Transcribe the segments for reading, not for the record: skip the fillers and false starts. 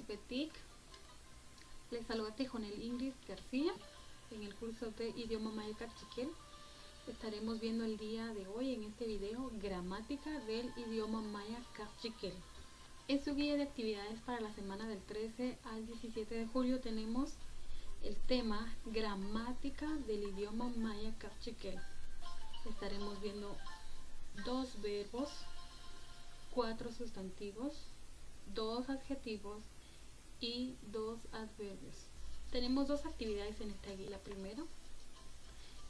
Petit. Les saluda Tejonel Ingrid García. En el curso de idioma maya cachiquel estaremos viendo el día de hoy en este video gramática del idioma maya cachiquel. En su guía de actividades para la semana del 13 al 17 de julio tenemos el tema gramática del idioma maya cachiquel. Estaremos viendo 2 verbos, 4 sustantivos, 2 adjetivos y 2 adverbios. Tenemos 2 actividades en esta guía. La primera,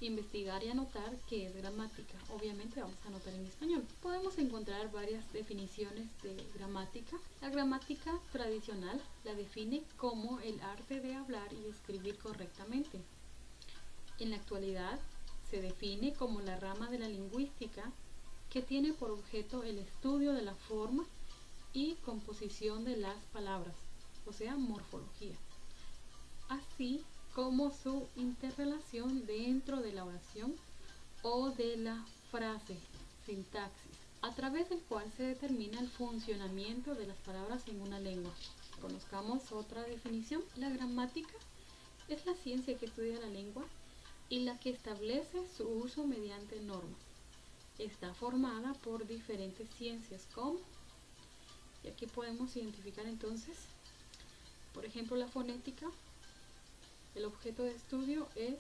investigar y anotar qué es gramática. Obviamente vamos a anotar en español. Podemos encontrar varias definiciones de gramática. La gramática tradicional la define como el arte de hablar y escribir correctamente. En la actualidad se define como la rama de la lingüística que tiene por objeto el estudio de la forma y composición de las palabras, o sea, morfología, así como su interrelación dentro de la oración o de la frase, sintaxis, a través del cual se determina el funcionamiento de las palabras en una lengua. Conozcamos otra definición. La gramática es la ciencia que estudia la lengua y la que establece su uso mediante normas. Está formada por diferentes ciencias como, y aquí podemos identificar entonces, por ejemplo, la fonética. El objeto de estudio es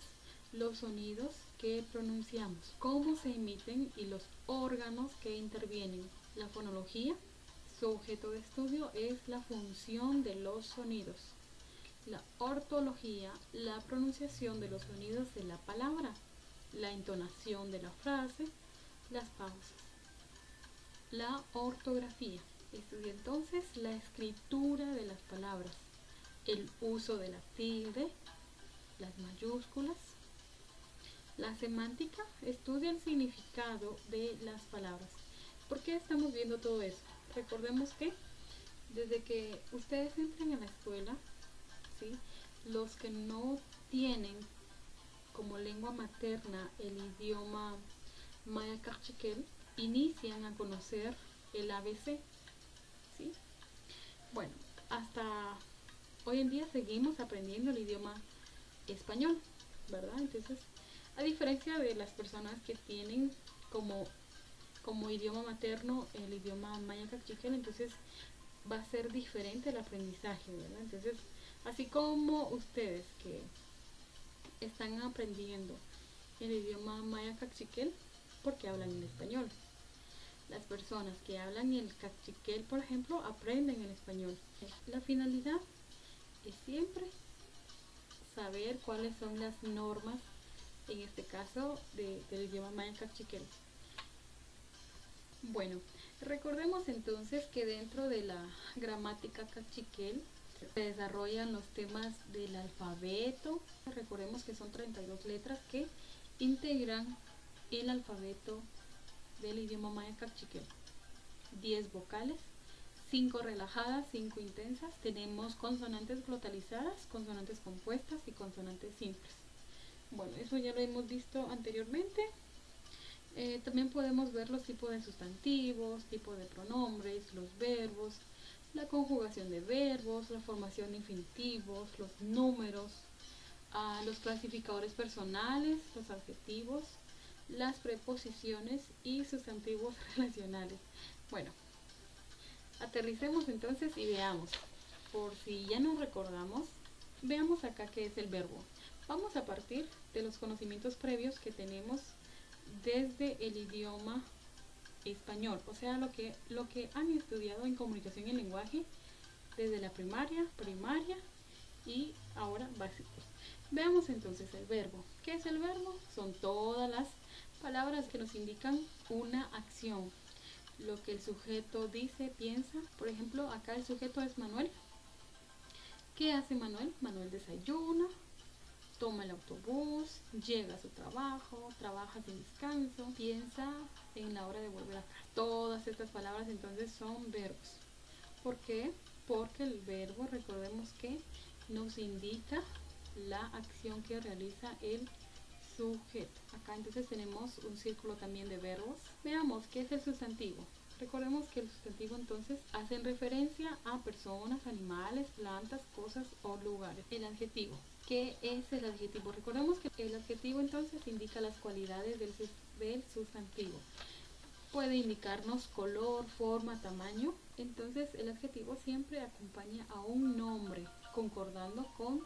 los sonidos que pronunciamos, cómo se emiten y los órganos que intervienen. La fonología, su objeto de estudio es la función de los sonidos. La ortología, la pronunciación de los sonidos de la palabra, la entonación de la frase, las pausas. La ortografía estudia entonces la escritura de las palabras, el uso de la tilde, las mayúsculas. La semántica estudia el significado de las palabras. ¿Por qué estamos viendo todo eso? Recordemos que desde que ustedes entran a la escuela, ¿sí?, los que no tienen como lengua materna el idioma maya cachiquel inician a conocer el ABC, ¿sí? Bueno, hasta hoy en día seguimos aprendiendo el idioma español, ¿verdad? Entonces, a diferencia de las personas que tienen como idioma materno el idioma maya cachiquel, entonces va a ser diferente el aprendizaje, ¿verdad? Entonces, así como ustedes que están aprendiendo el idioma maya cachiquel, porque hablan en español. Las personas que hablan el cachiquel, por ejemplo, aprenden el español. La finalidad es siempre saber cuáles son las normas, en este caso del idioma maya cachiquel. Bueno, recordemos entonces que dentro de la gramática cachiquel se desarrollan los temas del alfabeto. Recordemos que son 32 letras que integran el alfabeto del idioma maya cachiquel. 10 vocales, 5 relajadas, 5 intensas. Tenemos consonantes glotalizadas, consonantes compuestas y consonantes simples. Bueno, eso ya lo hemos visto anteriormente. También podemos ver los tipos de sustantivos, tipo de pronombres, los verbos, la conjugación de verbos, la formación de infinitivos, los números, los clasificadores personales, los adjetivos, las preposiciones y sustantivos relacionales. Bueno, aterricemos entonces y veamos. Por si ya no recordamos, veamos acá qué es el verbo. Vamos a partir de los conocimientos previos que tenemos desde el idioma español, o sea, lo que han estudiado en comunicación y lenguaje desde la primaria y ahora básicos. Veamos entonces el verbo. ¿Qué es el verbo? Son todas las palabras que nos indican una acción, lo que el sujeto dice, piensa. Por ejemplo, acá el sujeto es Manuel. ¿Qué hace Manuel? Manuel desayuna, toma el autobús, llega a su trabajo, trabaja sin descanso, piensa en la hora de volver a casa. Todas estas palabras entonces son verbos. ¿Por qué? Porque el verbo, recordemos que nos indica la acción que realiza el sujeto. Acá entonces tenemos un círculo también de verbos. Veamos qué es el sustantivo. Recordemos que el sustantivo entonces hacen referencia a personas, animales, plantas, cosas o lugares. El adjetivo. ¿Qué es el adjetivo? Recordemos que el adjetivo entonces indica las cualidades del sustantivo. Puede indicarnos color, forma, tamaño. Entonces el adjetivo siempre acompaña a un nombre, concordando con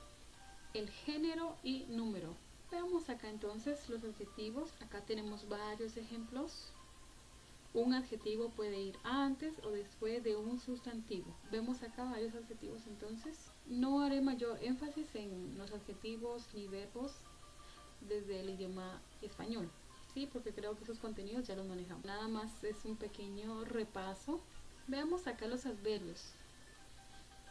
el género y número. Veamos acá entonces los adjetivos. Acá tenemos varios ejemplos. Un adjetivo puede ir antes o después de un sustantivo. Vemos acá varios adjetivos, entonces no haré mayor énfasis en los adjetivos ni verbos desde el idioma español, ¿sí? Porque creo que esos contenidos ya los manejamos. Nada más es un pequeño repaso. Veamos acá los adverbios.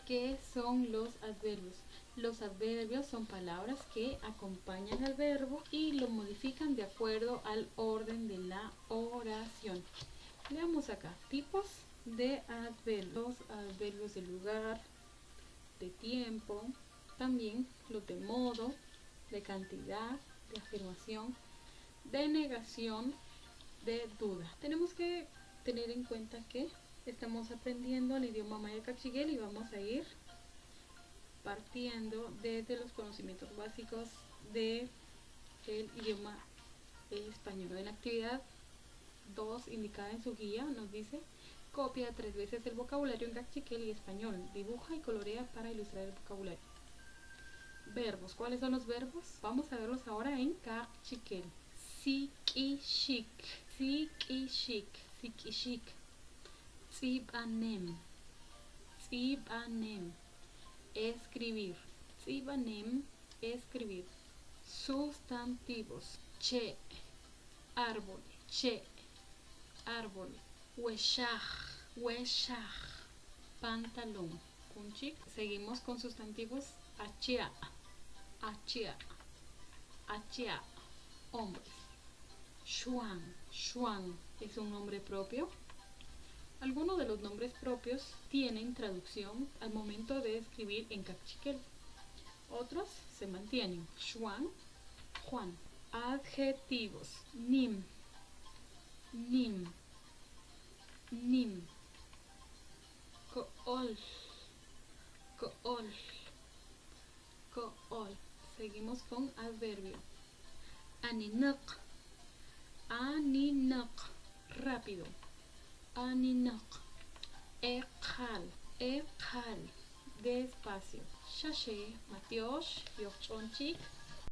¿Qué son los adverbios? Los adverbios son palabras que acompañan al verbo y lo modifican de acuerdo al orden de la oración. Veamos acá, tipos de adverbios. Los adverbios de lugar, de tiempo, también los de modo, de cantidad, de afirmación, de negación, de duda. Tenemos que tener en cuenta que estamos aprendiendo el idioma maya caxiguel y vamos a ir partiendo desde los conocimientos básicos del idioma español. En la actividad 2 indicada en su guía nos dice: copia 3 veces el vocabulario en cachiquel y español, dibuja y colorea para ilustrar el vocabulario. Verbos. ¿Cuáles son los verbos? Vamos a verlos ahora en cachiquel. Sikishik, sikishik, sikishik. Tsibanem, tsibanem, escribir. Tsibanem, escribir. Sustantivos. Che, árbol, che, árbol. Weshach, weshach, pantalón. Punchik. Seguimos con sustantivos. Achia, achia, achia, hombres. Shuan, shuan es un nombre propio. Algunos de los nombres propios tienen traducción al momento de escribir en cachiquel. Otros se mantienen. Shuan, Juan. Adjetivos. Nim, nim, nim. Cool, cool, cool. Seguimos con adverbio. Aninak, aninak, rápido. Aninak. Ekal, ekal, despacio. Shashe, Matiosh, Yochonchik,